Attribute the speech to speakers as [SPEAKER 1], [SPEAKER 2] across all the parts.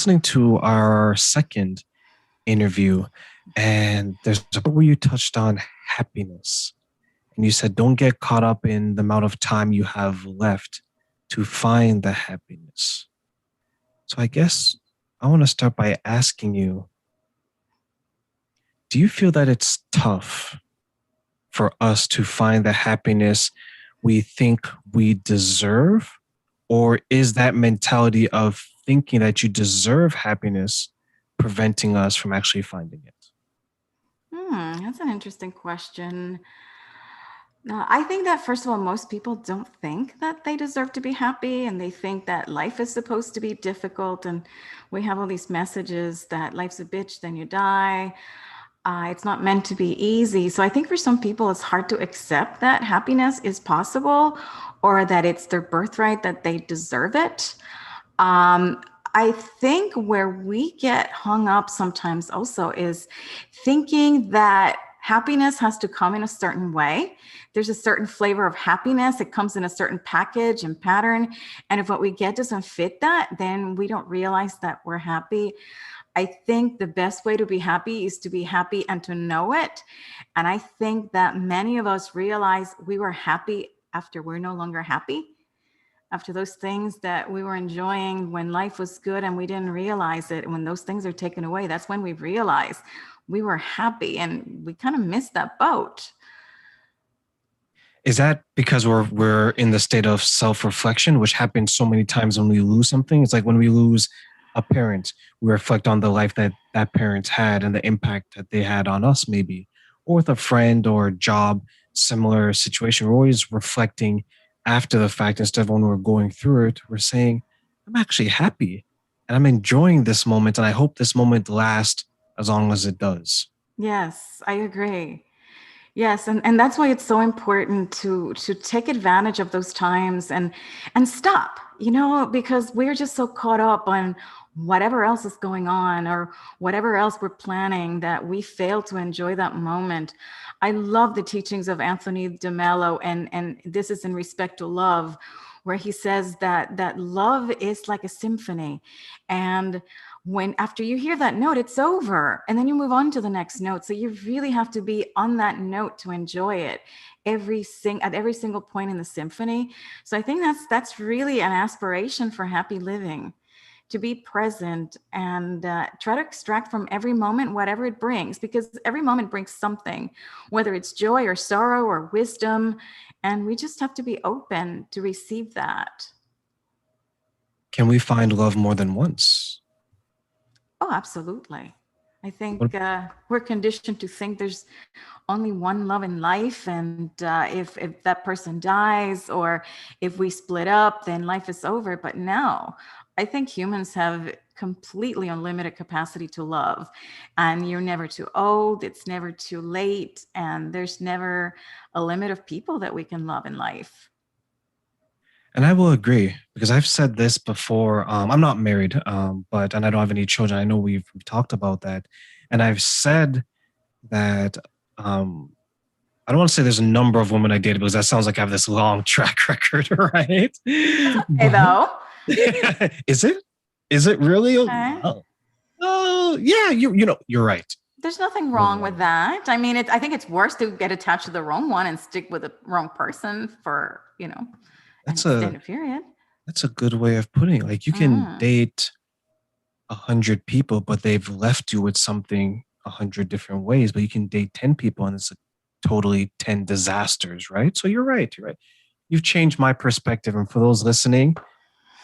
[SPEAKER 1] listening to our second interview, and there's a part where you touched on happiness. And you said, don't get caught up in the amount of time you have left to find the happiness. So I guess I want to start by asking you, do you feel that it's tough for us to find the happiness we think we deserve? Or is that mentality of thinking that you deserve happiness preventing us from actually finding it?
[SPEAKER 2] That's an interesting question. I think that, first of all, most people don't think that they deserve to be happy, and they think that life is supposed to be difficult. And we have all these messages that life's a bitch, then you die. It's not meant to be easy. So I think for some people, it's hard to accept that happiness is possible or that it's their birthright, that they deserve it. Um, I think where we get hung up sometimes also is thinking that happiness has to come in a certain way. There's a certain flavor of happiness. It comes in a certain package and pattern. And if what we get doesn't fit that, then we don't realize that we're happy. I think the best way to be happy is to be happy and to know it. And I think that many of us realize we were happy after we're no longer happy, after those things that we were enjoying when life was good and we didn't realize it. When those things are taken away, that's when we realize we were happy, and we kind of missed that boat.
[SPEAKER 1] Is that because we're in the state of self-reflection, which happens so many times when we lose something? It's like when we lose a parent, we reflect on the life that that parent had and the impact that they had on us, maybe, or with a friend or a job, similar situation. We're always reflecting after the fact instead of when we're going through it. We're saying, I'm actually happy and I'm enjoying this moment, and I hope this moment lasts as long as it does.
[SPEAKER 2] Yes, I agree. Yes, and that's why it's so important to take advantage of those times and stop, because we're just so caught up on whatever else is going on or whatever else we're planning that we fail to enjoy that moment. I love the teachings of Anthony de Mello, and this is in respect to love, where he says that love is like a symphony, and when after you hear that note, it's over, and then you move on to the next note. So you really have to be on that note to enjoy it at every single point in the symphony. So I think that's really an aspiration for happy living, to be present and try to extract from every moment whatever it brings, because every moment brings something, whether it's joy or sorrow or wisdom, and we just have to be open to receive that.
[SPEAKER 1] Can we find love more than once?
[SPEAKER 2] Oh, absolutely. I
[SPEAKER 1] What,
[SPEAKER 2] think we're conditioned to think there's only one love in life, and if that person dies or if we split up, then life is over. But no, I think humans have completely unlimited capacity to love, and you're never too old. It's never too late, and there's never a limit of people that we can love in life.
[SPEAKER 1] and I will agree because I've said this before. I'm not married, but and I don't have any children. I know we've talked about that, and I've said that um, I don't want to say there's a number of women I dated because that sounds like I have this long track record, right?
[SPEAKER 2] Hey,
[SPEAKER 1] But
[SPEAKER 2] though.
[SPEAKER 1] is it? Is it really?
[SPEAKER 2] Okay.
[SPEAKER 1] Oh, yeah. You're right.
[SPEAKER 2] There's nothing
[SPEAKER 1] You're
[SPEAKER 2] wrong with
[SPEAKER 1] right.
[SPEAKER 2] that. I mean, I think it's worse to get attached to the wrong one and stick with the wrong person for, an
[SPEAKER 1] That's a
[SPEAKER 2] extended period.
[SPEAKER 1] that's a good way of putting it. Like you can
[SPEAKER 2] Mm.
[SPEAKER 1] date 100 people, but they've left you with something 100 different ways. But you can date 10 people, and it's totally 10 disasters, right? So you're right. You're right. You've changed my perspective, and for those listening,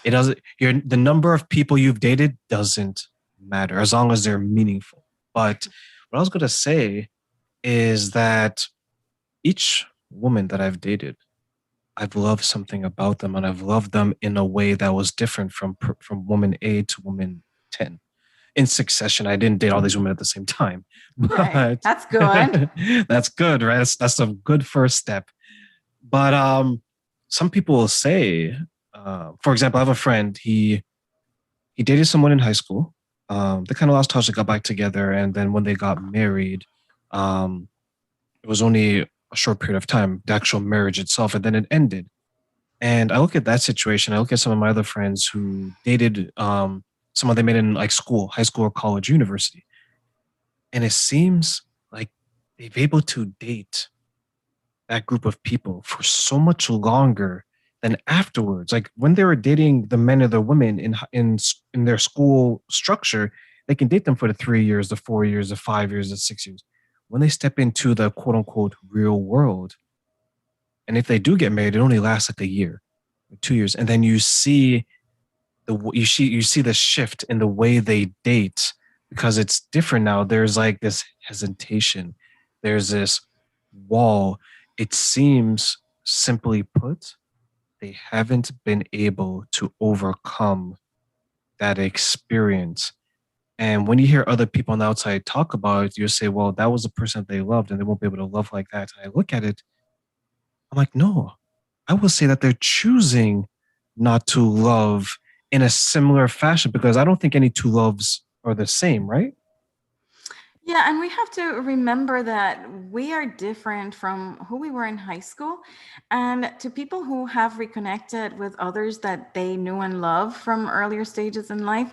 [SPEAKER 1] it doesn't. The number of people you've dated doesn't matter as long as they're meaningful. But what I was going to say is that each woman that I've dated, I've loved something about them, and I've loved them in a way that was different from woman A to woman 10 in succession. I didn't date all these women at the same time,
[SPEAKER 2] Right.
[SPEAKER 1] but
[SPEAKER 2] That's good.
[SPEAKER 1] that's good, right? That's a good first step. But some people will say, for example, I have a friend. He dated someone in high school. They kind of lost touch. They got back together, and then when they got married, um, it was only a short period of time, the actual marriage itself, and then it ended. And I look at that situation. I look at some of my other friends who dated someone they met in like school, high school or college, university. And it seems like they've able to date that group of people for so much longer than afterwards. Like when they were dating the men or the women in their school structure, they can date them for the 3 years, the 4 years, the 5 years, the 6 years. When they step into the quote unquote real world, and if they do get married, it only lasts like a year, 2 years, and then you see the shift in the way they date because it's different now. There's like this hesitation. There's this wall. It seems, simply put, they haven't been able to overcome that experience. And when you hear other people on the outside talk about it, you say, well, that was the person that they loved and they won't be able to love like that. And I look at it, I'm like, no, I will say that they're choosing not to love in a similar fashion because I don't think any two loves are the same, right?
[SPEAKER 2] Yeah, and we have to remember that we are different from who we were in high school. And to people who have reconnected with others that they knew and loved from earlier stages in life,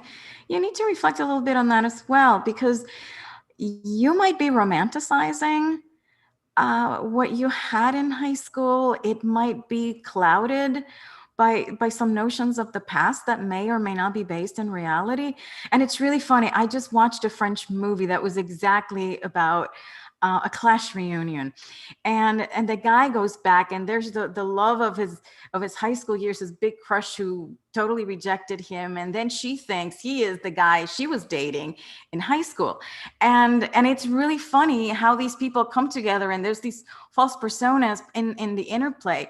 [SPEAKER 2] you need to reflect a little bit on that as well, because you might be romanticizing what you had in high school. It might be clouded by some notions of the past that may or may not be based in reality. And it's really funny. I just watched a French movie that was exactly about a class reunion, and the guy goes back, and there's the love of his high school years, his big crush who totally rejected him, and then she thinks he is the guy she was dating in high school. And it's really funny how these people come together, and there's these false personas in the interplay.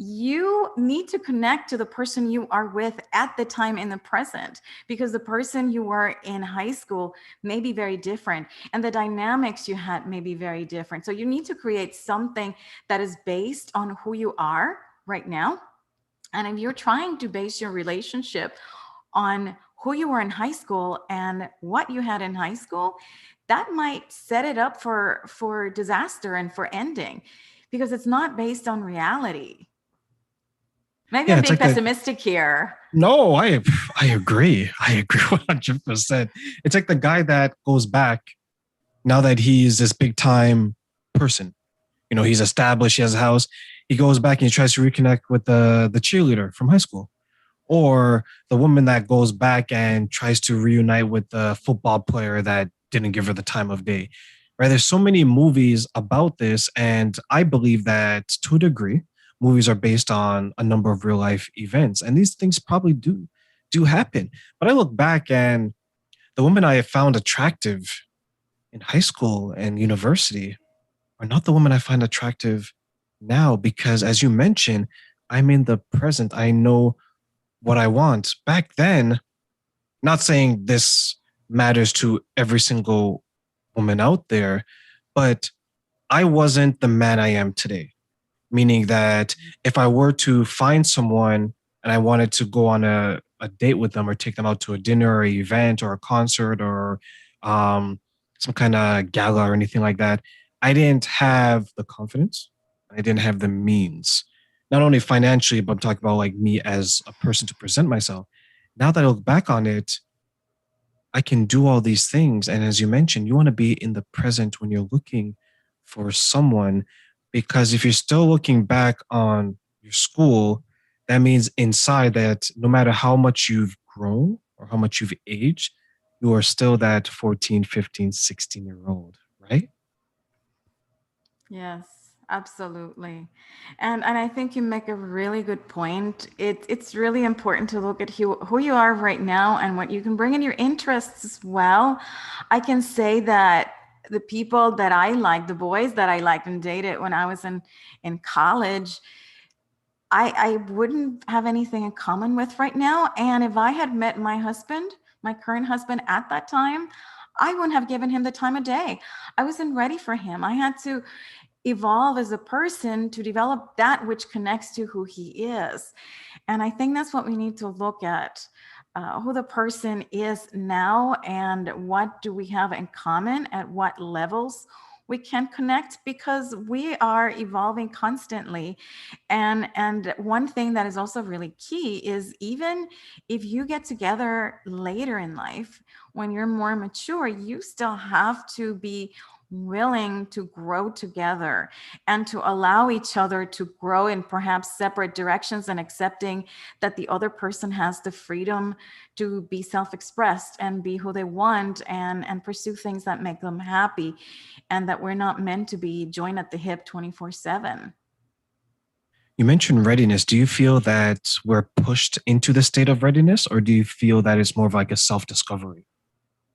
[SPEAKER 2] You need to connect to the person you are with at the time in the present, because the person you were in high school may be very different, and the dynamics you had may be very different. So you need to create something that is based on who you are right now. And if you're trying to base your relationship on who you were in high school and what you had in high school, that might set it up for disaster and for ending, because it's not based on reality. Maybe
[SPEAKER 1] Yeah,
[SPEAKER 2] I'm
[SPEAKER 1] it's
[SPEAKER 2] being
[SPEAKER 1] like that.
[SPEAKER 2] pessimistic here.
[SPEAKER 1] No, I agree. I agree 100%. It's like the guy that goes back now that he's this big time person. He's established, he has a house. He goes back and he tries to reconnect with the cheerleader from high school, or the woman that goes back and tries to reunite with the football player that didn't give her the time of day. Right? There's so many movies about this, and I believe that to a degree, movies are based on a number of real life events, and these things probably do happen. But I look back and the women I found attractive in high school and university are not the woman I find attractive now because, as you mentioned, I'm in the present. I know what I want. Back then, not saying this matters to every single woman out there, but I wasn't the man I am today. Meaning that if I were to find someone and I wanted to go on a date with them or take them out to a dinner or an event or a concert or um, some kind of gala or anything like that, I didn't have the confidence. I didn't have the means, not only financially, but I'm talking about like me as a person to present myself. Now that I look back on it, I can do all these things. And as you mentioned, you want to be in the present when you're looking for someone, because if you're still looking back on your school, that means inside that no matter how much you've grown or how much you've aged, you are still that 14, 15, 16-year old, right?
[SPEAKER 2] Yes, absolutely. And I think you make a really good point. It's really important to look at who you are right now and what you can bring in your interests as well. I can say that the people that I like, the boys that I liked and dated when I was in college, I wouldn't have anything in common with right now. And if I had met my husband, my current husband at that time, I wouldn't have given him the time of day. I wasn't ready for him. I had to evolve as a person to develop that which connects to who he is. And I think that's what we need to look at, who the person is now and what do we have in common at what levels We can't connect because we are evolving constantly. And one thing that is also really key is, even if you get together later in life, when you're more mature, you still have to be willing to grow together and to allow each other to grow in perhaps separate directions, and accepting that the other person has the freedom to be self-expressed and be who they want, and pursue things that make them happy, and that we're not meant to be joined at the hip 24/7.
[SPEAKER 1] You mentioned readiness. Do you feel that we're pushed into the state of readiness, or do you feel that it's more of like a self discovery?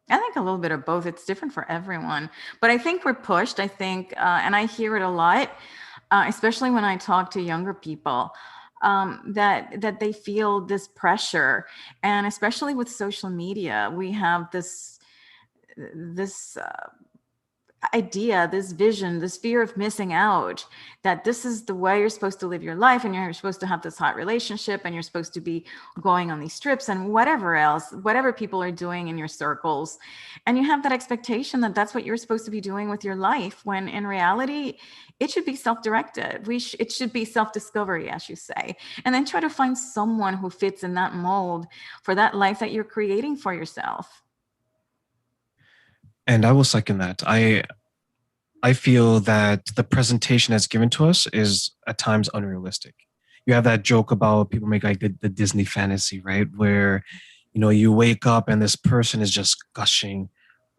[SPEAKER 2] I think a little bit of both. It's different for everyone, but I think we're pushed. I think, and I hear it a lot, especially when I talk to younger people, that they feel this pressure, and especially with social media, we have this idea, this vision, this fear of missing out, that this is the way you're supposed to live your life, and you're supposed to have this hot relationship, and you're supposed to be going on these trips and whatever else, whatever people are doing in your circles. And you have that expectation that that's what you're supposed to be doing with your life, when in reality, it should be self-directed. It should be self-discovery, as you say, and then try to find someone who fits in that mold for that life that you're creating for yourself.
[SPEAKER 1] And I will second that. I feel that the presentation that's given to us is at times unrealistic. You have that joke about people make like the Disney fantasy, right? Where, you wake up and this person is just gushing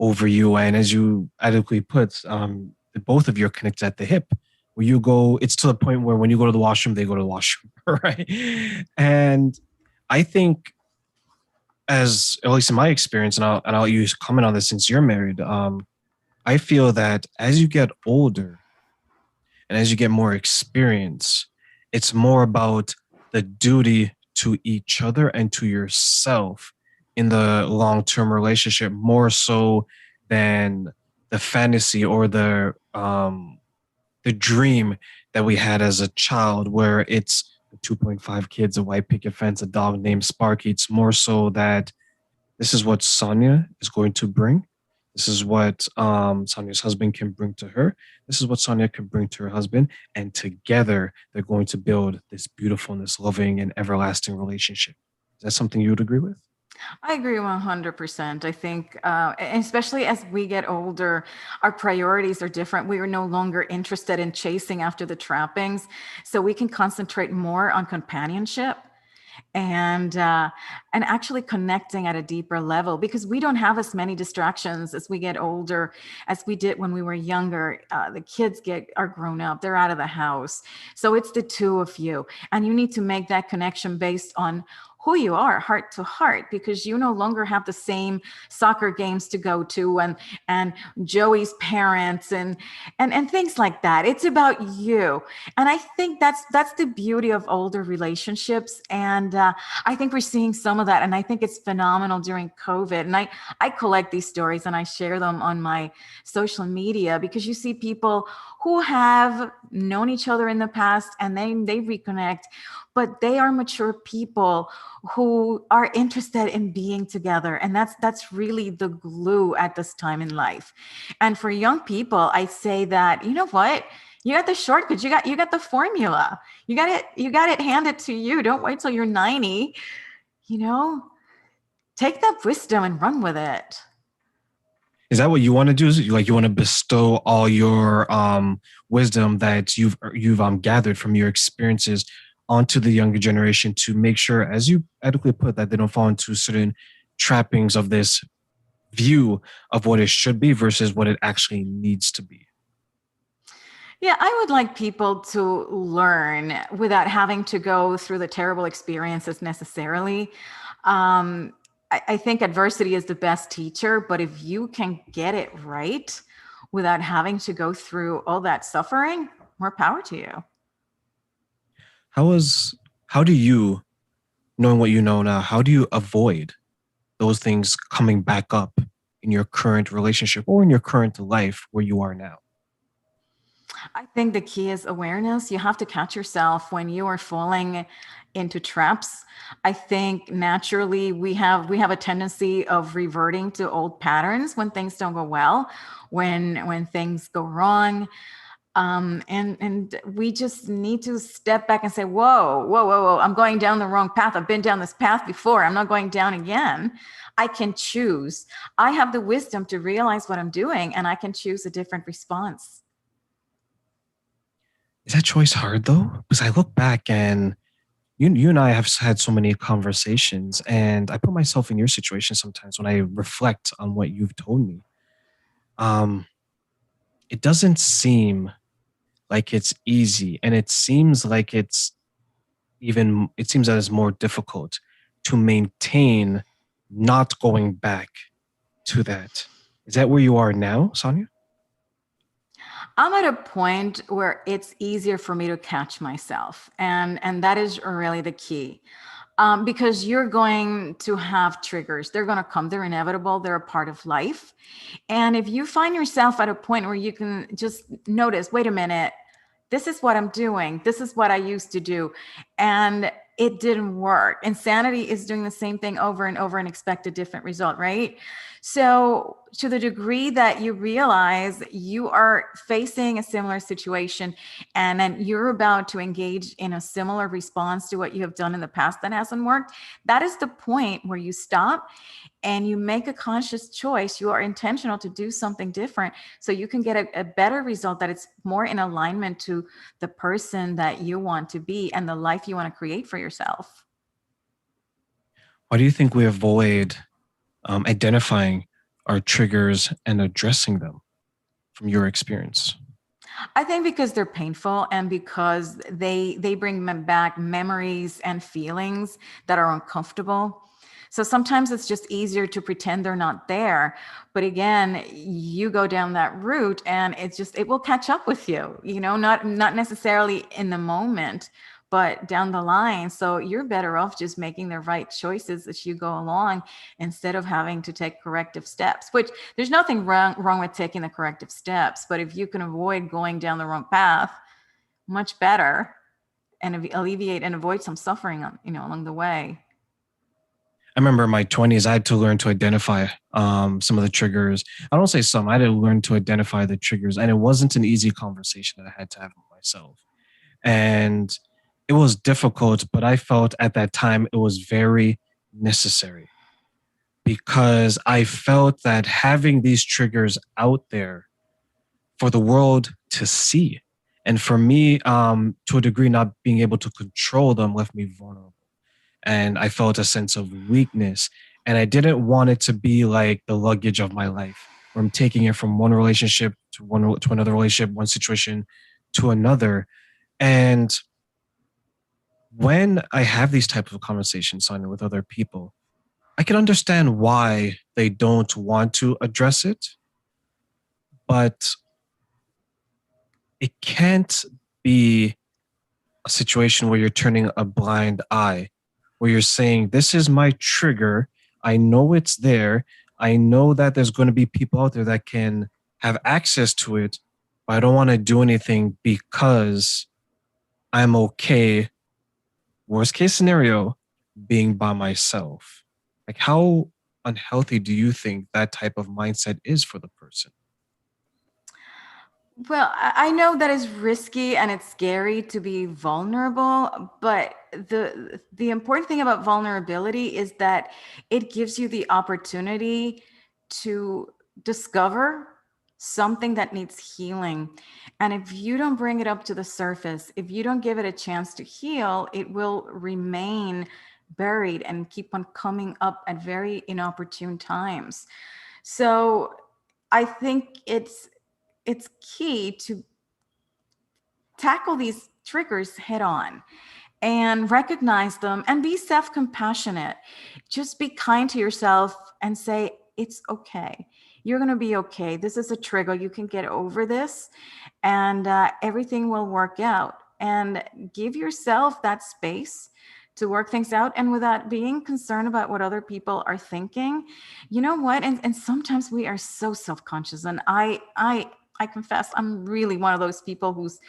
[SPEAKER 1] over you. And as you adequately put, the both of you are connected at the hip. Where you go, it's to the point where when you go to the washroom, they go to the washroom, right? And I think, as at least in my experience, and I'll use comment on this since you're married. I feel that as you get older and as you get more experience, it's more about the duty to each other and to yourself in the long term relationship, more so than the fantasy or the dream that we had as a child, where it's 2.5 kids, a white picket fence, a dog named Sparky. It's more so that this is what Sonia is going to bring. This is what Sonia's husband can bring to her. This is what Sonia can bring to her husband. And together, they're going to build this beautiful and this loving and everlasting relationship. Is that something you would agree with?
[SPEAKER 2] I agree 100%. I think, especially as we get older, our priorities are different. We are no longer interested in chasing after the trappings. So we can concentrate more on companionship, and actually connecting at a deeper level, because we don't have as many distractions as we get older as we did when we were younger. The kids are grown up, they're out of the house, so it's the two of you, and you need to make that connection based on who you are, heart to heart, because you no longer have the same soccer games to go to, and Joey's parents, and things like that. It's about you. And I think that's the beauty of older relationships. And I think we're seeing some of that, and I think it's phenomenal during COVID. And I collect these stories and I share them on my social media, because you see people who have known each other in the past, and then they reconnect, but they are mature people who are interested in being together, and that's really the glue at this time in life. And for young people, I say that, you know what, you got the shortcut, you got the formula, you got it handed to you. Don't wait till you're 90. you know Take that wisdom and run with it.
[SPEAKER 1] Is that what you want to do? Is it like you want to bestow all your wisdom that you've gathered from your experiences onto the younger generation to make sure, as you adequately put, that they don't fall into certain trappings of this view of what it should be versus what it actually needs to be?
[SPEAKER 2] Yeah, I would like people to learn without having to go through the terrible experiences necessarily. I think adversity is the best teacher, but if you can get it right without having to go through all that suffering, more power to you.
[SPEAKER 1] How is how do you, knowing what you know now, how do you avoid those things coming back up in your current relationship or in your current life where you are now?
[SPEAKER 2] I think the key is awareness. You have to catch yourself when you are falling into traps. I think naturally we have a tendency of reverting to old patterns when things don't go well, when things go wrong. And we just need to step back and say, whoa, whoa, whoa, whoa, I'm going down the wrong path. I've been down this path before. I'm not going down again. I can choose. I have the wisdom to realize what I'm doing, and I can choose a different response.
[SPEAKER 1] Is that choice hard though? Because I look back and you and I have had so many conversations, and I put myself in your situation sometimes when I reflect on what you've told me. Um, it doesn't seem like it's easy, and it seems like it seems that it's more difficult to maintain not going back to that. Is that where you are now, Sonia?
[SPEAKER 2] I'm at a point where it's easier for me to catch myself, and that is really the key. Because you're going to have triggers. They're going to come. They're inevitable. They're a part of life. And if you find yourself at a point where you can just notice, wait a minute, this is what I'm doing. This is what I used to do. And it didn't work. Insanity is doing the same thing over and over and expect a different result, right? So, to the degree that you realize you are facing a similar situation and then you're about to engage in a similar response to what you have done in the past that hasn't worked, that is the point where you stop and you make a conscious choice. You are intentional to do something different so you can get a better result that it's more in alignment to the person that you want to be and the life you want to create for yourself.
[SPEAKER 1] Why do you think we avoid identifying our triggers and addressing them from your experience?
[SPEAKER 2] I think because they're painful and because they bring back memories and feelings that are uncomfortable. So sometimes it's just easier to pretend they're not there. But again, you go down that route and it will catch up with you, not necessarily in the moment, but down the line. So you're better off just making the right choices as you go along instead of having to take corrective steps, which there's nothing wrong with taking the corrective steps. But if you can avoid going down the wrong path, much better, and alleviate and avoid some suffering, along the way.
[SPEAKER 1] I remember in my 20s, I had to learn to identify some of the triggers. I don't say some, I had to learn to identify the triggers. And it wasn't an easy conversation that I had to have with myself. And it was difficult, but I felt at that time it was very necessary because I felt that having these triggers out there for the world to see, and for me, to a degree, not being able to control them left me vulnerable. And I felt a sense of weakness. And I didn't want it to be like the luggage of my life, where I'm taking it from one relationship to another relationship, one situation to another. And when I have these type of conversations, Sonia, with other people, I can understand why they don't want to address it, but it can't be a situation where you're turning a blind eye, where you're saying, this is my trigger. I know it's there. I know that there's going to be people out there that can have access to it, but I don't want to do anything because I'm okay. Worst case scenario, being by myself. Like, how unhealthy do you think that type of mindset is for the person?
[SPEAKER 2] Well, I know that it's risky and it's scary to be vulnerable, but the important thing about vulnerability is that it gives you the opportunity to discover something that needs healing. And if you don't bring it up to the surface, if you don't give it a chance to heal, it will remain buried and keep on coming up at very inopportune times. So I think it's key to tackle these triggers head on and recognize them and be self-compassionate. Just be kind to yourself and say, it's okay. You're going to be okay. This is a trigger. You can get over this and everything will work out. And give yourself that space to work things out and without being concerned about what other people are thinking. You know what? And sometimes we are so self-conscious. And I I confess I'm really one of those people who's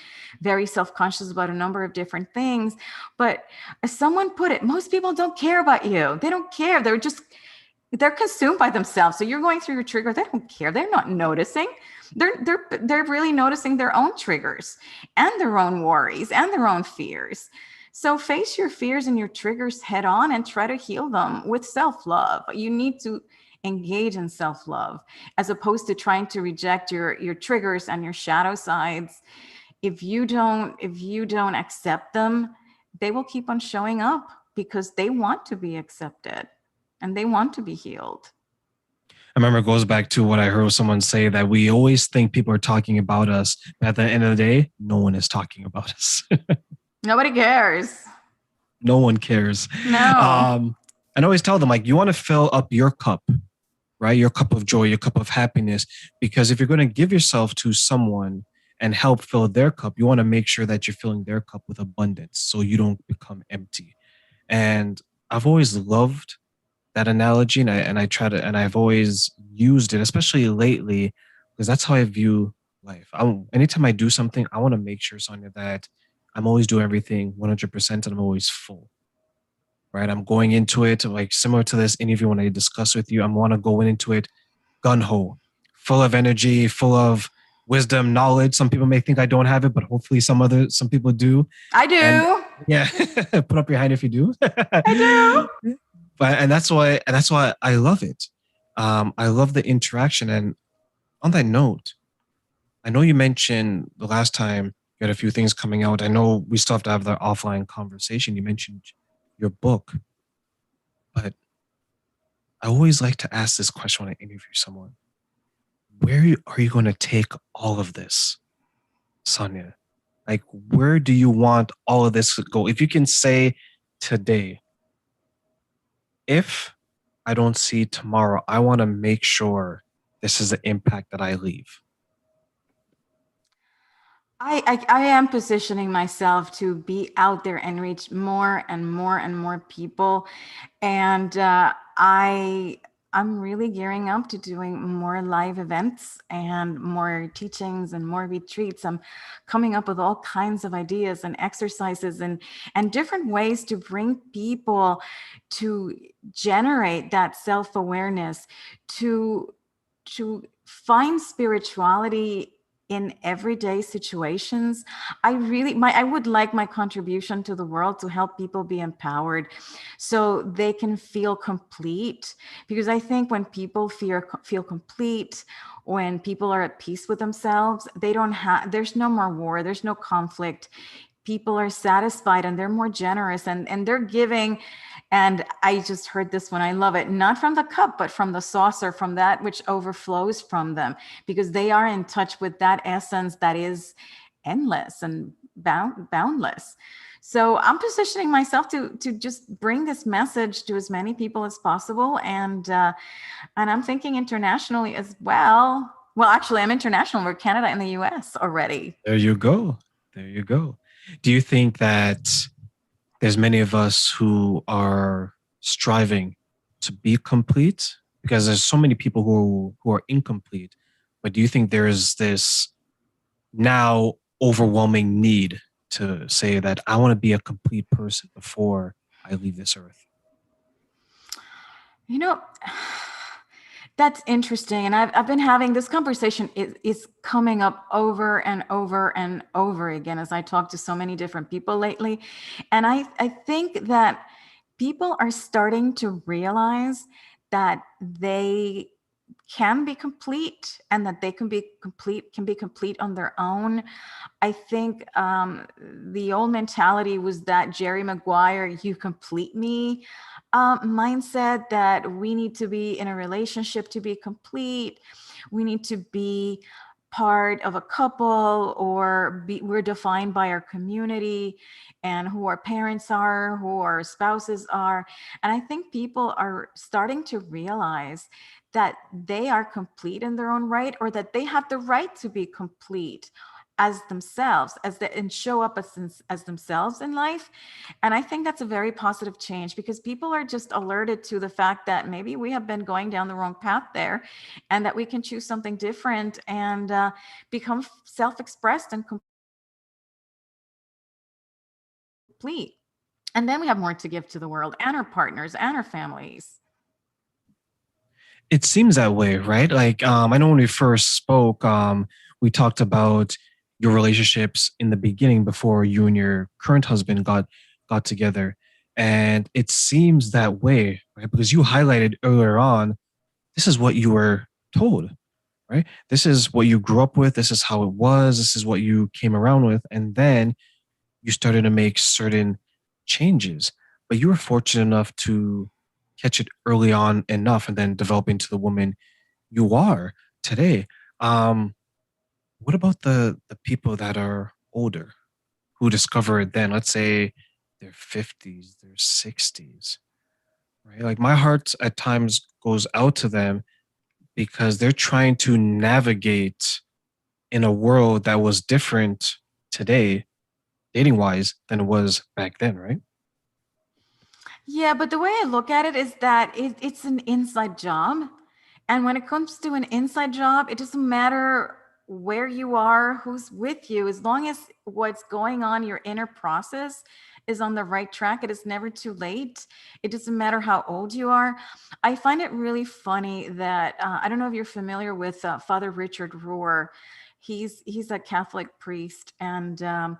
[SPEAKER 2] very self-conscious about a number of different things. But as someone put it, most people don't care about you. They don't care. They're consumed by themselves. So you're going through your trigger. They don't care. They're not noticing. They're really noticing their own triggers and their own worries and their own fears. So face your fears and your triggers head on and try to heal them with self-love. You need to engage in self-love as opposed to trying to reject your triggers and your shadow sides. If you don't accept them, they will keep on showing up because they want to be accepted and they want to be healed.
[SPEAKER 1] I remember it goes back to what I heard someone say that we always think people are talking about us, but at the end of the day, no one is talking about us.
[SPEAKER 2] Nobody cares.
[SPEAKER 1] No one cares.
[SPEAKER 2] No.
[SPEAKER 1] And I always tell them, like, you want to fill up your cup, right? Your cup of joy, your cup of happiness. Because if you're going to give yourself to someone and help fill their cup, you want to make sure that you're filling their cup with abundance so you don't become empty. And I've always loved that analogy, and I try to, and I've always used it, especially lately, because that's how I view life. Anytime I do something, I want to make sure, Sonia, that I'm always doing everything 100% and I'm always full, right? I'm going into it like similar to this interview when I discuss with you. I want to go into it gun ho, full of energy, full of wisdom, knowledge. Some people may think I don't have it, but hopefully some people do.
[SPEAKER 2] I
[SPEAKER 1] And
[SPEAKER 2] do.
[SPEAKER 1] yeah, put up your hand if you do.
[SPEAKER 2] I do.
[SPEAKER 1] But and that's why I love it. I love the interaction. And on that note, I know you mentioned the last time you had a few things coming out. I know we still have to have the offline conversation. You mentioned your book, but I always like to ask this question when I interview someone. Are you going to take all of this, Sonia? Like, where do you want all of this to go? If you can say today, if I don't see tomorrow, I want to make sure this is the impact that I leave.
[SPEAKER 2] I am positioning myself to be out there and reach more and more and more people. And I'm really gearing up to doing more live events and more teachings and more retreats. I'm coming up with all kinds of ideas and exercises and different ways to bring people to generate that self-awareness, to to find spirituality in everyday situations. I would like my contribution to the world to help people be empowered so they can feel complete, because I think when people feel complete, when people are at peace with themselves, there's no more war, there's no conflict. People are satisfied and they're more generous and they're giving. And I just heard this one. I love it. Not from the cup, but from the saucer, from that which overflows from them, because they are in touch with that essence that is endless and boundless. So I'm positioning myself to just bring this message to as many people as possible. And I'm thinking internationally as well. Well, actually, I'm international. We're Canada and the US already.
[SPEAKER 1] There you go. There you go. Do you think that there's many of us who are striving to be complete because there's so many people who are incomplete, but do you think there is this now overwhelming need to say that I want to be a complete person before I leave this earth?
[SPEAKER 2] You know, that's interesting. And I've been having this conversation is coming up over and over and over again as I talk to so many different people lately. And I think that people are starting to realize that they can be complete and that they can be complete on their own. I think the old mentality was that Jerry Maguire, you complete me mindset, that we need to be in a relationship to be complete. We need to be part of a couple, or we're defined by our community and who our parents are, who our spouses are. And I think people are starting to realize that they are complete in their own right, or that they have the right to be complete as themselves, and show up as themselves in life. And I think that's a very positive change, because people are just alerted to the fact that maybe we have been going down the wrong path there, and that we can choose something different, and become self-expressed and complete. And then we have more to give to the world and our partners and our families.
[SPEAKER 1] It seems that way, right? Like, I know when we first spoke, we talked about your relationships in the beginning before you and your current husband got together, and it seems that way, right? Because you highlighted earlier on, this is what you were told, right? This is what you grew up with. This is how it was. This is what you came around with, and then you started to make certain changes. But you were fortunate enough to catch it early on enough, and then develop into the woman you are today. Um, what about the people that are older who discover it then? Let's say their 50s, their 60s, right? Like my heart at times goes out to them because they're trying to navigate in a world that was different today, dating wise, than it was back then, right?
[SPEAKER 2] Yeah, but the way I look at it is that it's an inside job. And when it comes to an inside job, it doesn't matter where you are, who's with you, as long as what's going on, your inner process is on the right track. It is never too late. It doesn't matter how old you are. I find it really funny that I don't know if you're familiar with Father Richard Rohr. He's a Catholic priest, and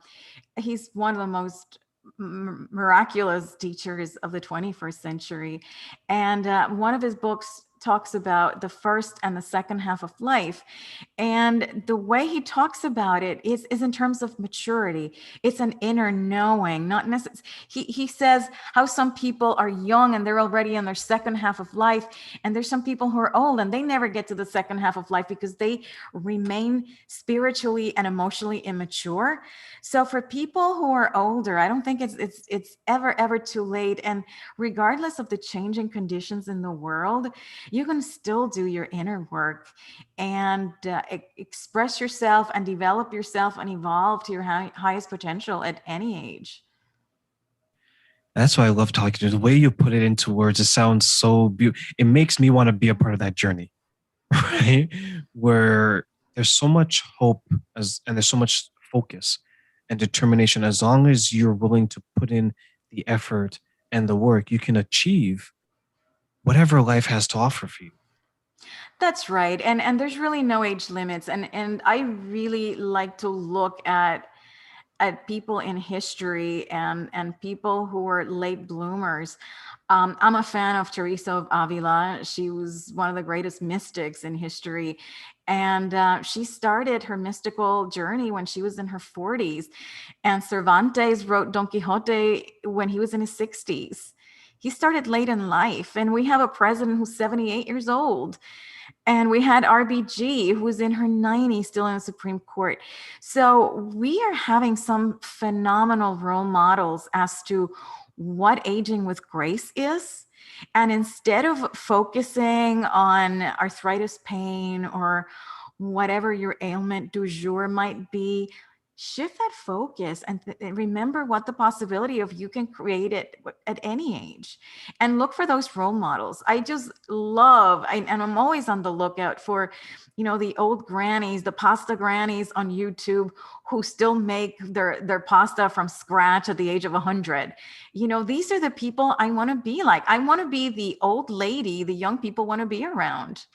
[SPEAKER 2] he's one of the most miraculous teachers of the 21st century. And one of his books talks about the first and the second half of life. And the way he talks about it is in terms of maturity. It's an inner knowing, not necessarily. He says how some people are young and they're already in their second half of life. And there's some people who are old and they never get to the second half of life because they remain spiritually and emotionally immature. So for people who are older, I don't think it's ever too late. And regardless of the changing conditions in the world, you can still do your inner work and express yourself and develop yourself and evolve to your highest potential at any age.
[SPEAKER 1] That's why I love talking to you. The way you put it into words, it sounds so beautiful. It makes me want to be a part of that journey, right? Where there's so much hope and there's so much focus and determination. As long as you're willing to put in the effort and the work, you can achieve whatever life has to offer for you.
[SPEAKER 2] That's right. And there's really no age limits. And I really like to look at people in history and people who were late bloomers. I'm a fan of Teresa of Avila. She was one of the greatest mystics in history. And she started her mystical journey when she was in her 40s. And Cervantes wrote Don Quixote when he was in his 60s. He started late in life. And we have a president who's 78 years old. And we had RBG, who was in her 90s, still in the Supreme Court. So we are having some phenomenal role models as to what aging with grace is. And instead of focusing on arthritis pain or whatever your ailment du jour might be, shift that focus and remember what the possibility of you can create it at any age, and look for those role models. I just love, and I'm always on the lookout for, the old grannies, the pasta grannies on YouTube who still make their pasta from scratch at the age of 100. These are the people I want to be like. I want to be the old lady the young people want to be around.